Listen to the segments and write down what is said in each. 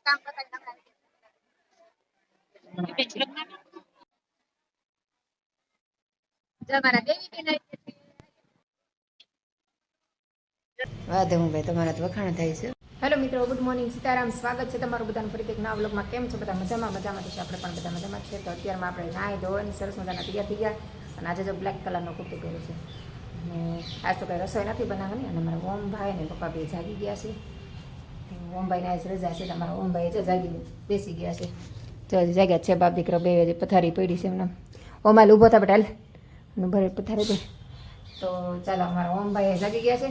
વાંધો હું ભાઈ તમારા તો વખાણ થાય છે. હેલો મિત્રો, ગુડ મોર્નિંગ, સીતારામ. સ્વાગત છે તમારું બધાનું ફરીથી એક નવા વ્લોગમાં. કેમ છો બધા? મજામાં છે. આપણે પણ બધા મજામાં છે. તો અત્યારમાં આપણે નાહી ધોઈને સરસ મજાના તૈયાર થઈ ગયા. અને આજે જો બ્લેક કલરનો કુર્તો પહેર્યો છે. અને આજ તો કંઈ રસોઈ નથી બનાવવાની. અને મારા ઓમભાઈ અને પપ્પા બે જાગી ગયા છે. ઓમભાઈને આજ રજા છે. તમારા ઓમભાઈ જો જાગીને બેસી ગયા છે. તો હજી જાગ્યા છે બાપ દીકરો બે પથારી પડી છે એમને. ઓમાલ ઊભો થા બેટા, હાલ ભરે પથારી પડી. તો ચાલો, અમારા ઓમભાઈ જાગી ગયા છે.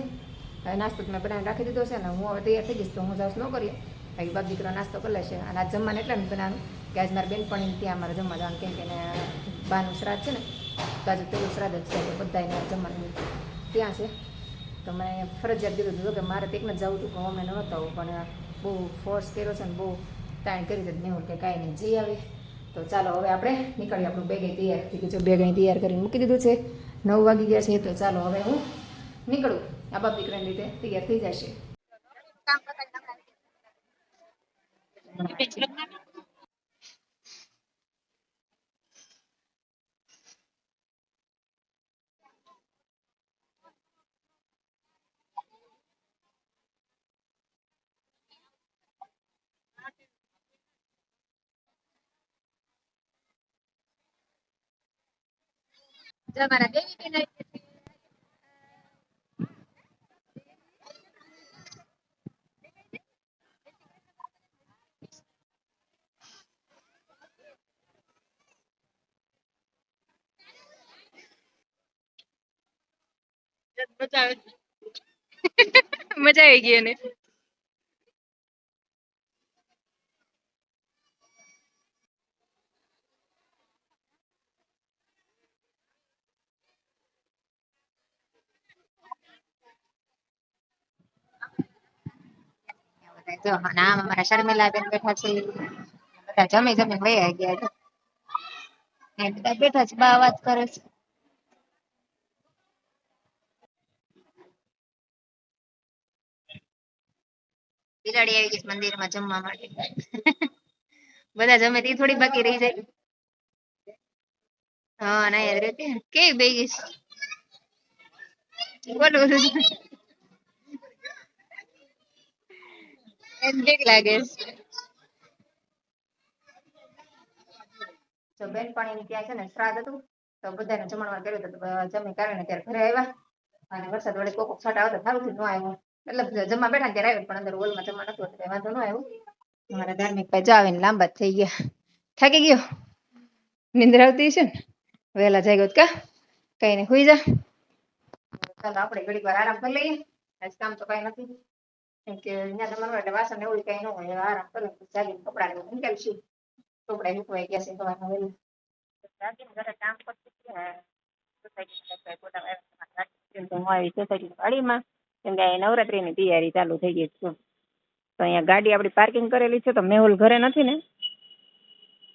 નાસ્તો મેં બનાવીને રાખી દીધો છે ને હું હવે તૈયાર થઈ જઈશ. તો હું જાઉં ન કરીએ બાકી બાપ દીકરો નાસ્તો કરી લેશે. અને આજ જમવાનું એટલે નથી બનાવવાનું કે આજ મારા બેનપણી ત્યાં અમારે જમવા જવાનું, કેમ કે એને બાનું શ્રાદ્ધ છે ને, તો આજે પેલું શ્રાદ્ધ જ છે. તો બધાને જમવાનું ત્યાં છે. તો મેં ફરજિયાત કીધું હતું કે મારે તો એકને જ જવું હતું, પણ અમે નહોતો આવું, પણ બહુ ફોર્સ કર્યો છે ને બહુ તાણ કરી છે નહીં કે કાંઈ નહીં જઈ આવે. તો ચાલો હવે આપણે નીકળીએ. આપણું બેગ તૈયાર થઈ ગયું છે. બેગ અહીં તૈયાર કરીને મૂકી દીધું છે. 9 વાગી ગયા છે. તો ચાલો હવે હું નીકળું. આ બાપ દીકરાને લીધે તૈયાર થઈ જશે. મજા આવી ગઈ એને. જો નામ અમારા શર્મિલા બેન બેઠા છે. બધા જમી વયા ગયા છે. બધા બેઠા છે, બા વાત કરે છે. બિલાડી આવી ગઈ મંદિરમાં જમવા માટે. બધા જમે તે થોડી બાકી રહી જાય. હા ના યાદ રહેતી ને કેવી બે ગઈ બોલું એમ બીક લાગે. જો બેનપણી ત્યાં છે ને શ્રાદ્ધ હતું, તો બધાને જમણવાર કર્યું હતું. જમી કાઢીને ત્યારે ઘરે આવ્યા. અને વરસાદ વડે કોક છાંટા આવતા સારું થયું ન આવ્યું. એટલે જમવા બેઠા ત્યારે આવ્યો, પણ અંદર હોલમાં જમવા નતું એટલે વાંધો ન આવ્યો. મારા ધાર્મિક ભાઈ જાવ ને લાંબા જ થઈ ગયા. થાકી ગયો, નિંદ્રા આવતી છે ને, વહેલા જાગ્યો કા કઈ નઈ હુઈ જા. ચાલો આપણે ઘડીક વાર આરામ કરી લઈએ. આજ કામ તો કઈ નથી, કેમ કે અહીંયા જમવાનું એટલે વાસણ એવું કઈ ન હોય. આરામ કરી જાગીને કપડા ને મૂકેલું. કપડા મૂકવાઈ ગયા છે સવારમાં વહેલું. જાગીને ઘરે કામ કરતી વાડીમાં, કેમ કે નવરાત્રીની તૈયારી ચાલુ થઈ ગઈ છે. તો અહીંયા ગાડી આપડી પાર્કિંગ કરેલી છે. તો મેહુલ ઘરે નથી ને,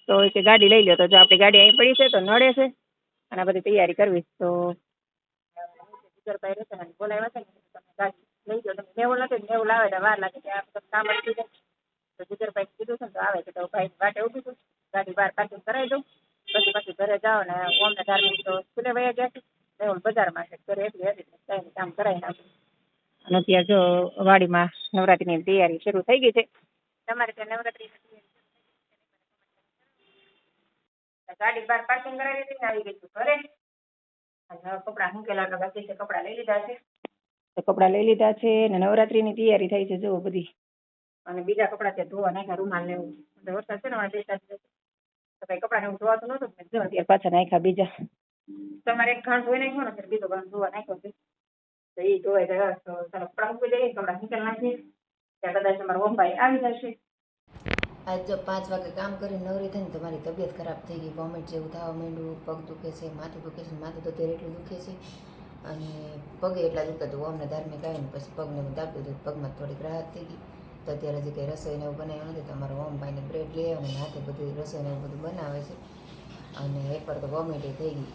તો કે ગાડી લઈ લો. તો જો આપડી ગાડી અહીં પડી છે તો નડે છે, અને બધી તૈયારી કરવી. તો બોલાવ્યા છે ને, ગાડી લઈ ગયો. મેહુલ નથી, મેહુલ આવે તો વાર લાગે. કામ અટકી જાય. તો જીગરભાઈ કીધું છે ને, તો આવે છે. તો ભાઈ વાટે ઉભી છું, ગાડી બહાર પાર્કિંગ કરાવી દઉં. પછી ઘરે જાઓ ને ઓમને ધાર્મિક તો સ્કૂલે વયા ગયા છે. મેહુલ બજારમાં છે, ઘરે એટલી હતી કઈ કામ કરાવી નાખું. અને અત્યારે જો વાડીમાં નવરાત્રીની તૈયારી શરૂ થઈ ગઈ છે. તમારે ત્યાં નવરાત્રી ગાડી બહાર પાર્કિંગ કરાવી દીધી ને આવી ગઈ છું ઘરે. કપડા મૂકેલા બાકી છે, કપડા લઈ લીધા છે. તો કપડા લઈ લીધા છે ને નવરાત્રીની તૈયારી થાય છે જો બધી. અને બીજા કપડા ત્યાં ધોવા નાખ્યા, રૂમાલ ને એવું. વરસાદ છે ને બે તો કઈ કપડા ને એવું ધોવાતું નતું. અત્યારે પાછા નાખ્યા બીજા. તમારે એક ઘાણ ધોઈ નાખ્યો ને, બીજો ઘાણ ધોવા નાખ્યો છે. તો એ ધોવાઈ ગયા. તો ચાલો કપડા મૂકી દઈએ, કપડા નીકળી નાખીએ. ત્યાં કદાચ અમારા ઓમભાઈ આવી જશે. આજ જો 5 વાગે કામ કરીને નવરી થઈને તો મારી તબિયત ખરાબ થઈ ગઈ. વોમિટ જેવું થવા માંડ્યું, પગ દુખે છે, માથું દુખે છે. માથું તો અત્યારે એટલું દુખે છે અને પગે એટલા દુખતું. અમને ધાર્મિક આવે ને પછી પગને હું દાબી દીધું. પગમાં થોડીક રાહત થઈ ગઈ. તો અત્યારે હજી કંઈ રસોઈને એવું બનાવ્યું નથી. તો અમારા ઓમભાઈને બ્રેડ લઈ આવે ને હાથે બધી રસોઈને એવું બધું બનાવે છે. અને એકવાર તો વોમિટ થઈ ગઈ.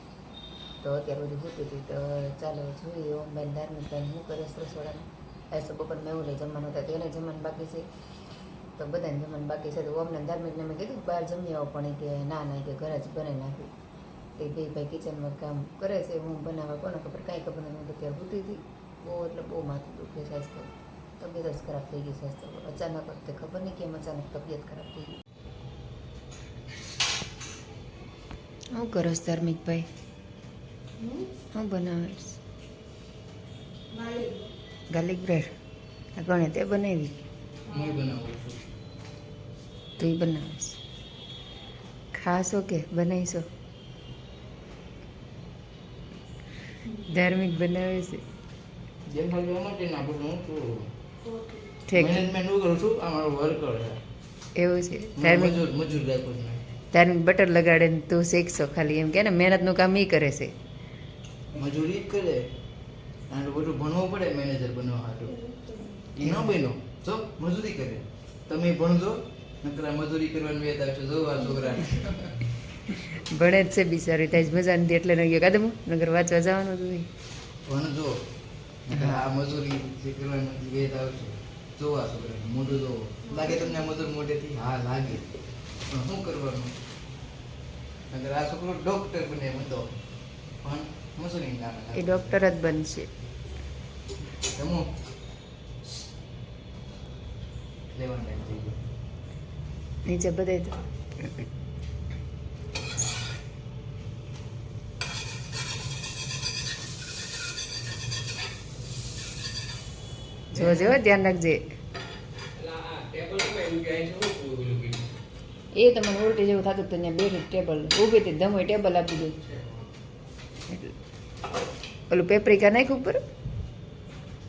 તો અત્યારે બધું સૂતી હતી. તો ચાલો જોઈએ ઓમભાઈને ધાર્મિક ભાઈને શું કરે રસોડામાં. આજ તો બપોર મેં એવું લઈ જમવાનું હતા, તેને જમવાનું બાકી છે. તો બધાને જમવાનું બાકી છે. તો અમને ધાર્મિકને મેં કીધું બહાર જમી આવો, પણ એ કે ના ના, કે ઘરે જ બનાવી નાખી. તે બે ભાઈ કિચનમાં કામ કરે છે. હું બનાવવા કોને ખબર, કાંઈ ખબર નથી. તો ત્યારે ભૂતી હતી બહુ, એટલે બહુ માથું દુખે સ્વાસ્થ્ય, તબિયત જ ખરાબ થઈ ગઈ સ્વાસ્થ્ય. અચાનક તે ખબર નહીં કેમ અચાનક તબિયત ખરાબ થઈ ગઈ. શું કરો ધાર્મિકભાઈ? શું બનાવીશ? Garlic bread. આ કોણે તે બનાવી? તું બનાવીશ? ખાશો કે બનાવીશો? ધાર્મિક બનાવે છે. એવું છે. ધાર્મિક બટર લગાડે ને તું શીખશો ખાલી, એમ કે ને મહેનતનું કામ એ કરે છે. મજૂરી જ કરે, અને બધું ભણવું પડે મેનેજર બનવા હાટું. એ ન બન્યો તો મજૂરી કરે. તમે ભણજો, નકરા મજૂરી કરવાની વેત આવશે. જો આ છોકરા ભણે જ છે બિચારી, ત્યાં જ મજા નથી એટલે ન ગયો કાદમ, નગર વાંચવા જવાનું હતું. ભણજો, નકર આ મજૂરી જે કરવાની વેત આવશે. જો આ છોકરા મોઢું જોવો. લાગે તમને આ મજૂર મોઢેથી? હા લાગે, પણ શું કરવાનું? નકર આ છોકરો ડોક્ટર બને બધો, પણ મજૂરી કામ એ ડોક્ટર જ બનશે. જમો લેવાનું ટાઈમ થઈ ગયો. નીચે બધે જો ધ્યાન રાખજે. એ તમને ઉલટી જેવું થતું હતું ત્યાં બેઠું ટેબલ ઊભી હતી, ધમોય ટેબલ આપી દઉં. ઓલું પેપરિકા નાખ્યું ઉપર.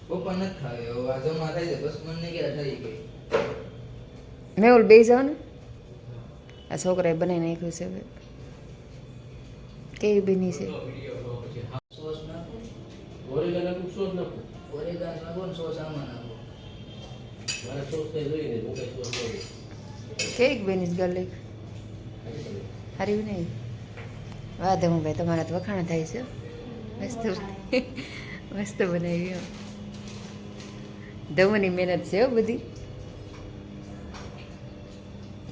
પપ્પા નથી ખાવે, હવે આ જમા થાય છે બસ. મને ક્યાં થઈ ગઈ મેં ઓલું બે જવાનું આ છોકરાએ બનાવી નાખ્યું છે. હવે કેવી બની છે? સોસ નાખો, ઓરેગા નાખો, સોસ નાખો. ઓરેગા નાખો ને સોસ આમાં નાખો. મારા સોસ કઈ જોઈએ ને, હું કઈ સોસ લઉં. કેવી બની છે ગાર્લિક? સારી બનાવી? વાહ ધમુભાઈ, તમારા તો વખાણ થાય છે. મસ્ત મસ્ત બનાવી. ધમુની મહેનત છે હો બધી.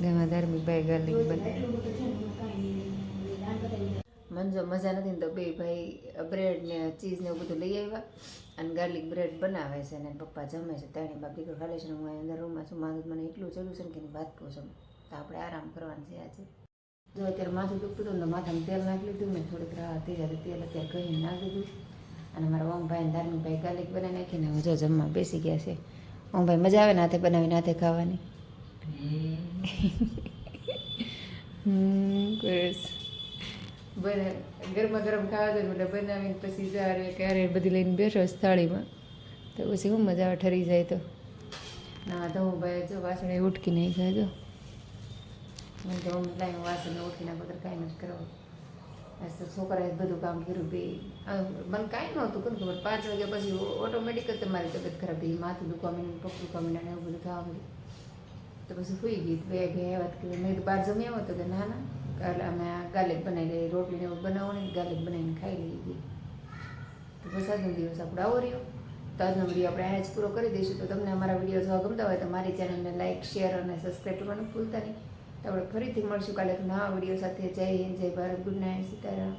ઘણા ધાર્મિકભાઈ ગાર્લિક બનાવી. મંજો મજા નથી ને તો બે ભાઈ બ્રેડ ને ચીઝ ને એવું બધું લઈ આવ્યા અને ગાર્લિક બ્રેડ બનાવે છે. અને પપ્પા જમે છે. ત્રણેય બાપ દીકરો ખાલે છે. હું અંદર રૂમમાં છું. માથું મને એટલું ચડ્યું છે ને કે એની વાત પૂછો. તો આપણે આરામ કરવાનું છે આજે. જો અત્યારે માથું દુખતું હતું ને માથામાં તેલ નાખી લીધું ને થોડીક રાહત થઈ જાય. તેલ અત્યારે ઘી નાખી દીધું. અને મારા ઓમભાઈ ને ધાર્મિકભાઈ ગાર્લિક બનાવી નાખીને હવે જો જમવા બેસી ગયા છે. ઓમભાઈ મજા આવે ને હાથે બનાવીને હાથે ખાવાની. બસ બને ગરમા ગરમ ખાવા દે એટલે બનાવીને પછી જારે ક્યારે બધી લઈને બેઠો થાળીમાં. તો પછી શું મજા આવે ઠરી જાય તો. ના ધમુભાઈ જો વાસણે ઉઠકી નહીં ખાજો. મને તો લાઈને વાસણે ઉઠીને વગર કાંઈ નથી કરવું. આજ તો છોકરાએ બધું કામ કર્યું. બે મને કાંઈ નહોતું કેમ ખબર 5 વાગ્યા પછી ઓટોમેટિક જ તમારી તબિયત ખરાબ થઈ. માથું દુખવા માંડ્યું, પગ દુખવા માંડ્યા ને એવું બધું થવા માંડ્યું. તો પછી સુઈ ગઈ. બે ગયા વાત કરી. મેં તો બહાર જમી આવ્યો તો કે ના ના એટલે અમે ગાર્લિક બનાવી લઈએ. રોટલીને એવું બનાવવાની, ગાર્લિક બનાવીને ખાઈ લઈએ. તો બસ આજનો દિવસ આપણો આવો રહ્યો. તો આજનો વિડીયો આપણે અહીંયા જ પૂરો કરી દઈશું. તો તમને અમારા વિડીયો જોવા ગમતા હોય તો મારી ચેનલને લાઇક, શેર અને સબસ્ક્રાઈબ કરવાનું ભૂલતા નહીં. તો આપણે ફરીથી મળશું કાલે નવા વિડીયો સાથે. જય હિન્દ, જય ભારત, ગુડ નાઇટ, સીતારામ.